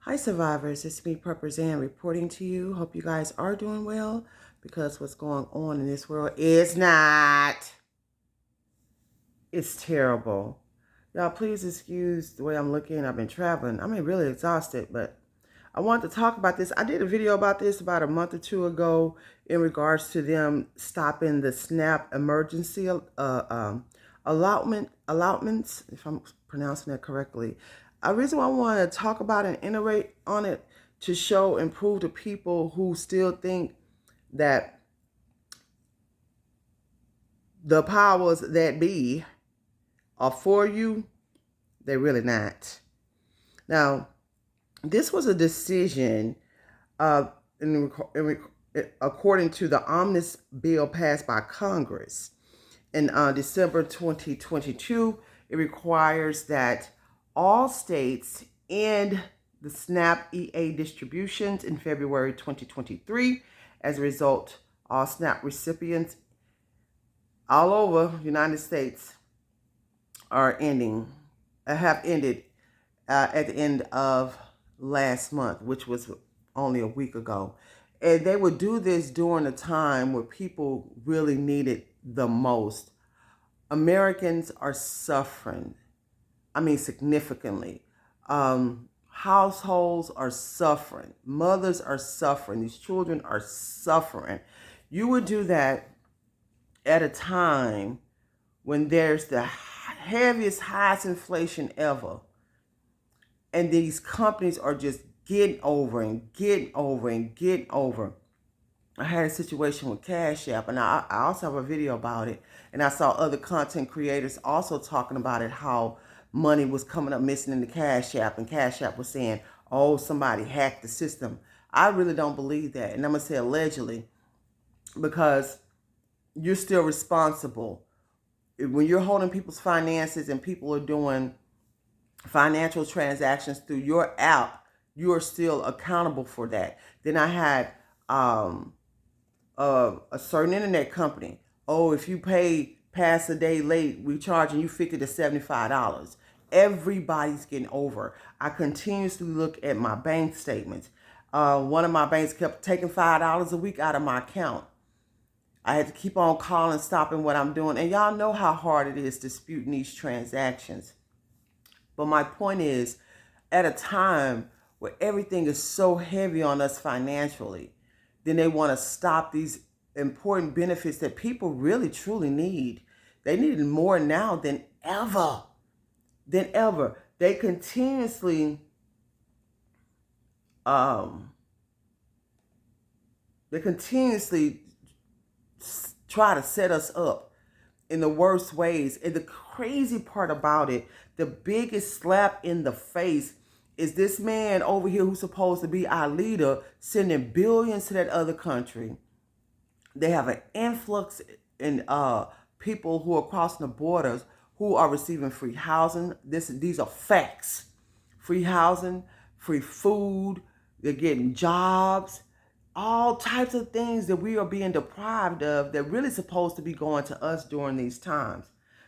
Hi survivors, it's me Prepper Zan reporting to you. Hope you guys are doing well because what's going on in this world is not. It's terrible. Y'all please excuse the way I'm looking. I've been traveling. Really exhausted, but I wanted to talk about this. I did a video about this about a month or two ago in regards to them stopping the SNAP emergency allotments, if I'm pronouncing that correctly. A reason why I want to talk about it and iterate on it to show and prove to people who still think that the powers that be are for you, they're really not. Now, this was a decision according to the Omnibus bill passed by Congress in December 2022. It requires that all states end the SNAP EA distributions in February 2023. As a result, all SNAP recipients all over the United States have ended at the end of last month, which was only a week ago. And they would do this during a time where people really need it the most. Americans are suffering. Significantly. Households are suffering. Mothers are suffering. These children are suffering. You would do that at a time when there's the heaviest, highest inflation ever. And these companies are just getting over and getting over and getting over. I had a situation with Cash App, and I also have a video about it. And I saw other content creators also talking about it, how money was coming up missing in the Cash App, and Cash App was saying, oh, somebody hacked the system. I really don't believe that. And I'm going to say allegedly, because you're still responsible. When you're holding people's finances and people are doing financial transactions through your app, you are still accountable for that. Then I had a certain internet company. Oh, if you pay past a day late, we charging you $50 to $75. Everybody's getting over. I continuously look at my bank statements. One of my banks kept taking $5 a week out of my account. I had to keep on calling, stopping what I'm doing. And y'all know how hard it is disputing these transactions. But my point is, at a time where everything is so heavy on us financially, then they want to stop these important benefits that people really truly need. They need it more now than ever. They continuously try to set us up in the worst ways. And the crazy part about it, the biggest slap in the face, is this man over here who's supposed to be our leader sending billions to that other country. They have an influx in people who are crossing the borders who are receiving free housing. These are facts. Free housing, free food, they're getting jobs, all types of things that we are being deprived of that really supposed to be going to us during these times.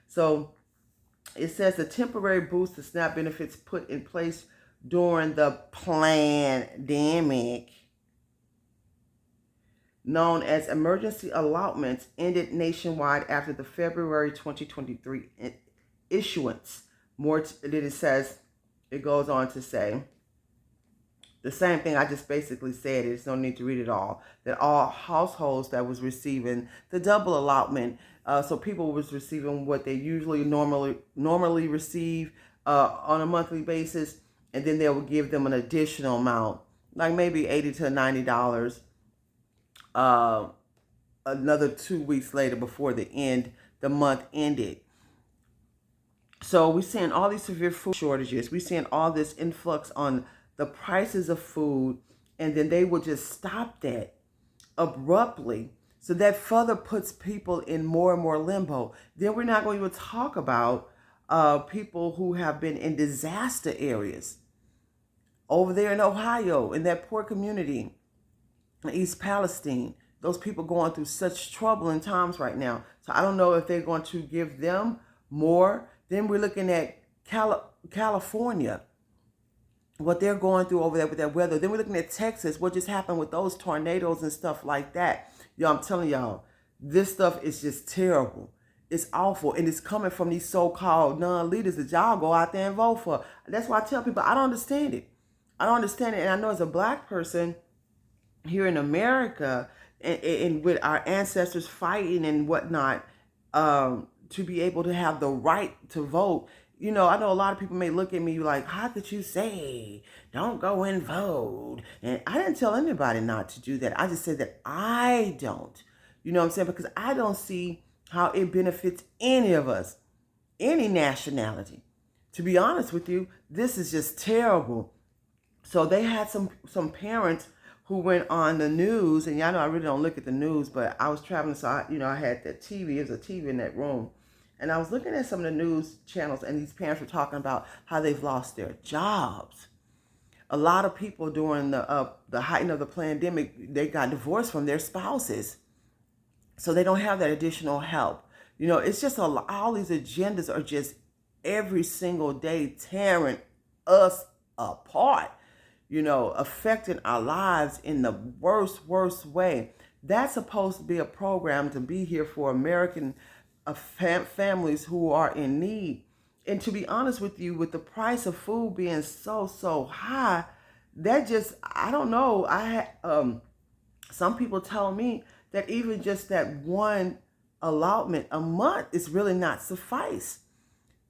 So it says the temporary boost to SNAP benefits put in place during the pandemic, known as emergency allotments, ended nationwide after the February 2023 issuance. It goes on to say, the same thing I just basically said. There's no need to read it all. That all households that was receiving the double allotment, so people was receiving what they usually normally receive on a monthly basis, and then they will give them an additional amount, like maybe $80 to $90, another 2 weeks later before the month ended. So we're seeing all these severe food shortages. We're seeing all this influx on the prices of food, and then they will just stop that abruptly. So that further puts people in more and more limbo. Then we're not going to even talk about people who have been in disaster areas over there in Ohio, in that poor community, in East Palestine. Those people going through such troubling times right now. So I don't know if they're going to give them more. Then we're looking at California, what they're going through over there with that weather. Then we're looking at Texas, what just happened with those tornadoes and stuff like that. Y'all, I'm telling y'all, this stuff is just terrible. It's awful, and it's coming from these so-called non-leaders that y'all go out there and vote for. That's why I tell people I don't understand it. I don't understand it, and I know as a black person here in America, and with our ancestors fighting and whatnot, to be able to have the right to vote. You know, I know a lot of people may look at me like, how could you say, don't go and vote? And I didn't tell anybody not to do that. I just said that I don't. You know what I'm saying? Because I don't see how it benefits any of us, any nationality. To be honest with you, this is just terrible. So they had some parents who went on the news, and y'all know I really don't look at the news, but I was traveling, so I had that TV. There's a TV in that room. And I was looking at some of the news channels, and these parents were talking about how they've lost their jobs. A lot of people during the height of the pandemic, they got divorced from their spouses. So they don't have that additional help. You know, it's just all these agendas are just every single day tearing us apart, you know, affecting our lives in the worst way. That's supposed to be a program to be here for American families who are in need. And to be honest with you, with the price of food being so high, that just, I don't know. Some people tell me that even just that one allotment a month is really not suffice,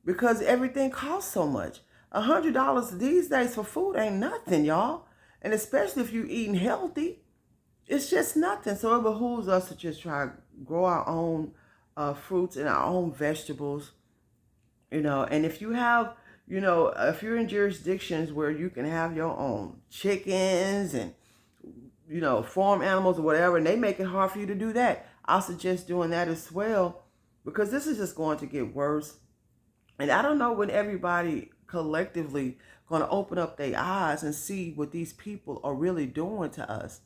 because everything costs so much. $100 these days for food ain't nothing, y'all. And especially if you're eating healthy, it's just nothing. So it behooves us to just try to grow our own fruits and our own vegetables, you know. And if you have, you know, if you're in jurisdictions where you can have your own chickens and, you know, farm animals or whatever, and they make it hard for you to do that, I'll suggest doing that as well, because this is just going to get worse. And I don't know when everybody collectively going to open up their eyes and see what these people are really doing to us.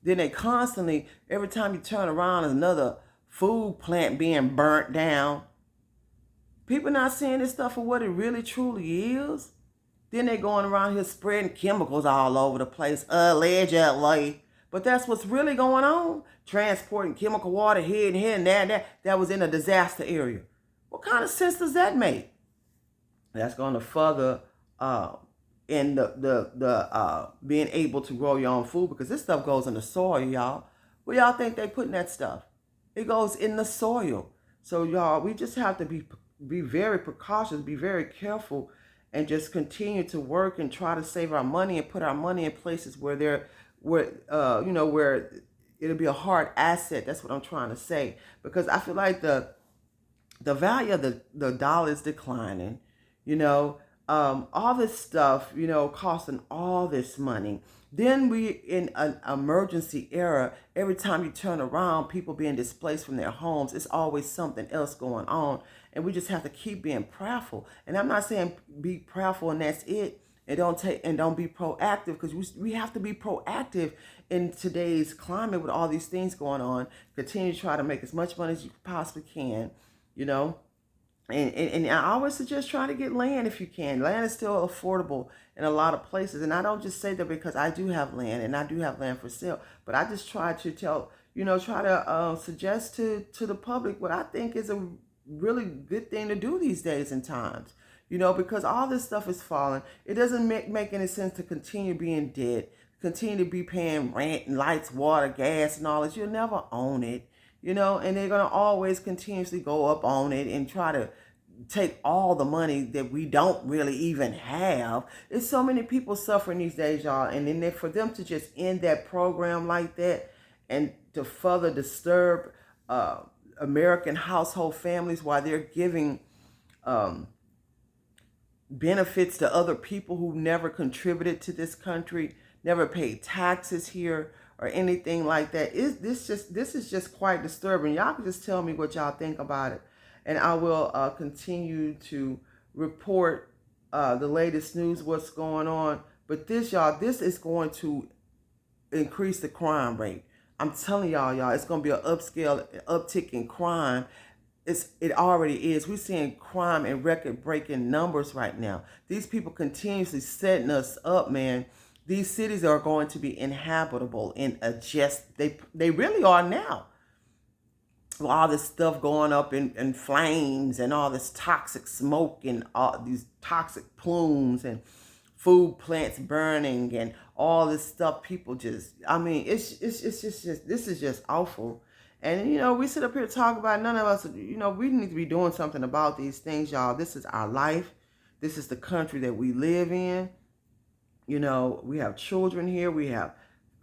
Then they constantly, every time you turn around, another food plant being burnt down. People not seeing this stuff for what it really truly is. Then they going around here spreading chemicals all over the place, allegedly. But that's what's really going on. Transporting chemical water here and here and there. That was in a disaster area. What kind of sense does that make? That's going to further in the being able to grow your own food, because this stuff goes in the soil, y'all. Where y'all think they putting that stuff? It goes in the soil. So y'all, we just have to be very precautious, be very careful, and just continue to work and try to save our money and put our money in places where where it'll be a hard asset. That's what I'm trying to say, because I feel like the value of the dollar is declining. You know, all this stuff, you know, costing all this money. Then we in an emergency era. Every time you turn around, people being displaced from their homes, it's always something else going on. And we just have to keep being prayerful. And I'm not saying be prayerful and that's it. And don't be proactive, because we have to be proactive in today's climate with all these things going on. Continue to try to make as much money as you possibly can, you know. And I always suggest trying to get land if you can. Land is still affordable in a lot of places. And I don't just say that because I do have land and I do have land for sale. But I just try to try to suggest to the public what I think is a really good thing to do these days and times. You know, because all this stuff is falling. It doesn't make any sense to continue being dead, continue to be paying rent and lights, water, gas, and all this. You'll never own it, you know, and they're going to always continuously go up on it and try to take all the money that we don't really even have. There's so many people suffering these days, y'all. And then for them to just end that program like that and to further disturb American household families while they're giving benefits to other people who never contributed to this country, never paid taxes here or anything like that. This is just quite disturbing. Y'all can just tell me what y'all think about it, and I will continue to report the latest news, what's going on. But this is going to increase the crime rate. I'm telling y'all, it's going to be an uptick in crime. It already is. We're seeing crime in record-breaking numbers right now. These people continuously setting us up, man. These cities are going to be inhabitable in a just they really are now. All this stuff going up in flames and all this toxic smoke and all these toxic plumes and food plants burning and all this stuff. People just, I mean, it's just this is just awful. And we sit up here to talk about, none of us, we need to be doing something about these things, y'all. This is our life. This is the country that we live in. We have children here. We have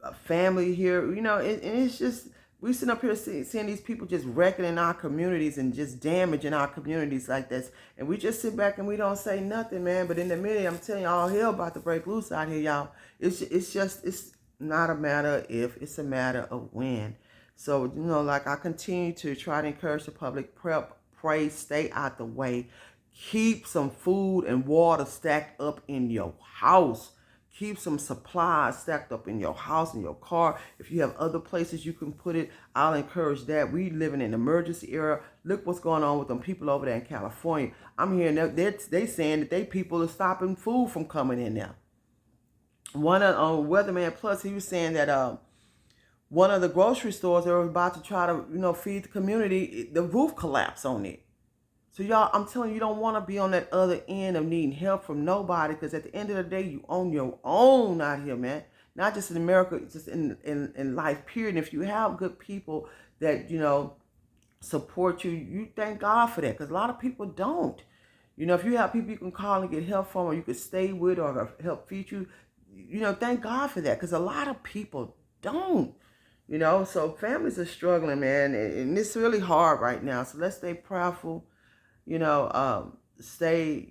a family here. And it's just, we sit up here seeing these people just wrecking in our communities and just damaging our communities like this. And we just sit back and we don't say nothing, man. But in the minute, I'm telling you, all hell about to break loose out here, y'all. It's not a matter of if, it's a matter of when. So, like I continue to try to encourage the public, pray, stay out the way. Keep some food and water stacked up in your house. Keep some supplies stacked up in your house, in your car. If you have other places you can put it, I'll encourage that. We live in an emergency era. Look what's going on with them people over there in California. I'm hearing that they saying that they people are stopping food from coming in there. One on Weatherman Plus, he was saying that one of the grocery stores, they were about to try to feed the community, the roof collapsed on it. So y'all, I'm telling you, you don't want to be on that other end of needing help from nobody, because at the end of the day, you own your own out here, man. Not just in America, just in life, period. And if you have good people that, support you, you thank God for that, because a lot of people don't. If you have people you can call and get help from, or you could stay with, or help feed you, thank God for that, because a lot of people don't. So families are struggling, man, and it's really hard right now. So let's stay prayerful. Stay,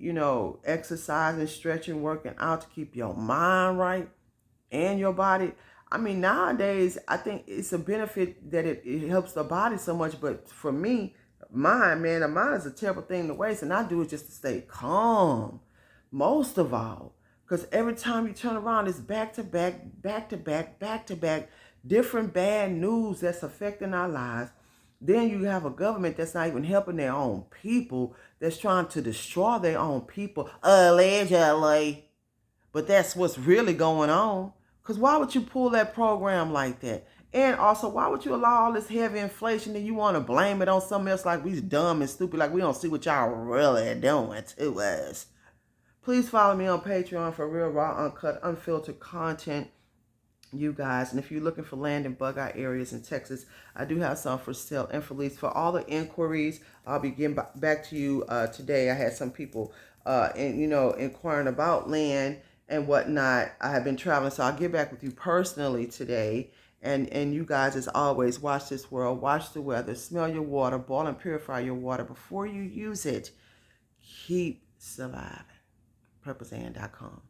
exercising, stretching, working out to keep your mind right and your body. I mean, nowadays, I think it's a benefit that it helps the body so much. But for me, the mind is a terrible thing to waste. And I do it just to stay calm, most of all. Because every time you turn around, it's back to back, different bad news that's affecting our lives. Then you have a government that's not even helping their own people, that's trying to destroy their own people, allegedly. But that's what's really going on. Because why would you pull that program like that? And also, why would you allow all this heavy inflation and you want to blame it on something else, like we dumb and stupid, like we don't see what y'all really doing to us? Please follow me on Patreon for real, raw, uncut, unfiltered content, you guys. And if you're looking for land in bug-out areas in Texas, I do have some for sale and for lease. For all the inquiries, I'll be getting back to you today. I had some people inquiring about land and whatnot. I have been traveling, so I'll get back with you personally today. And you guys, as always, watch this world, watch the weather, smell your water, boil and purify your water before you use it. Keep surviving. PurposeAnd.com.